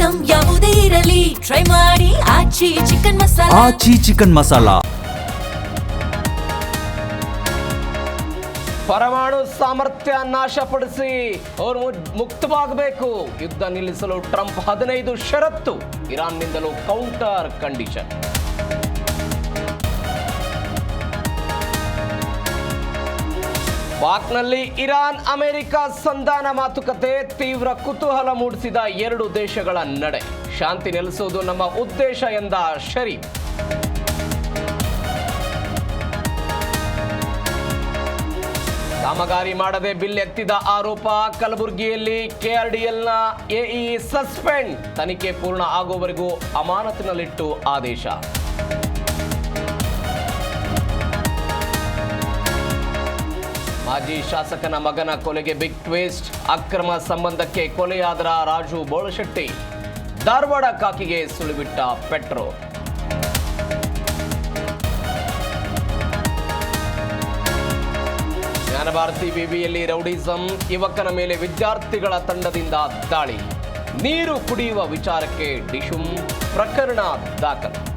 Item ಯಾವುದೇ ಇರಲಿ try ಮಾಡಿ ಆಚಿ ಚಿಕನ್ ಮಸಾಲಾ. ಆಚಿ ಚಿಕನ್ ಮಸಾಲಾ. ಪರಮಾಣು ಸಾಮರ್ಥ್ಯ ನಾಶಪಡಿಸಿ ಅವರು ಮುಕ್ತವಾಗಬೇಕು. ಯುದ್ಧ ನಿಲ್ಲಿಸಲು ಟ್ರಂಪ್ 15 ಷರತ್ತು. ಇರಾನ್ನಿಂದಲೂ ಕೌಂಟರ್ ಕಂಡೀಷನ್. ಪಾಕ್ನಲ್ಲಿ ಇರಾನ್ ಅಮೆರಿಕ ಸಂಧಾನ ಮಾತುಕತೆ ತೀವ್ರ ಕುತೂಹಲ ಮೂಡಿಸಿದ ಎರಡು ದೇಶಗಳ ನಡೆ. ಶಾಂತಿ ನೆಲೆಸುವುದು ನಮ್ಮ ಉದ್ದೇಶ ಎಂದ ಶರೀಫ್. ಕಾಮಗಾರಿ ಮಾಡದೆ ಬಿಲ್ ಎತ್ತಿದ ಆರೋಪ. ಕಲಬುರಗಿಯಲ್ಲಿ ಕೆಆರ್ಡಿಎಲ್ನ ಎಇ ಸಸ್ಪೆಂಡ್. ತನಿಖೆ ಪೂರ್ಣ ಆಗುವವರೆಗೂ ಅಮಾನತಿನಲ್ಲಿಟ್ಟು ಆದೇಶ. ಮಾಜಿ ಶಾಸಕನ ಮಗನ ಕೊಲೆಗೆ ಬಿಗ್ ಟ್ವಿಸ್ಟ್. ಅಕ್ರಮ ಸಂಬಂಧಕ್ಕೆ ಕೊಲೆಯಾದ ರಾಜು ಬೋಳಶೆಟ್ಟಿ. ಧಾರವಾಡ ಕಾಕಿಗೆ ಸುಳಿಬಿಟ್ಟ ಪೆಟ್ರೋಲ್. ಜ್ಞಾನಭಾರತಿ ವಿವಿಯಲ್ಲಿ ರೌಡಿಸಂ. ಯುವಕನ ಮೇಲೆ ವಿದ್ಯಾರ್ಥಿಗಳ ತಂಡದಿಂದ ದಾಳಿ. ನೀರು ಕುಡಿಯುವ ವಿಚಾರಕ್ಕೆ ಡಿಶುಂ. ಪ್ರಕರಣ ದಾಖಲು.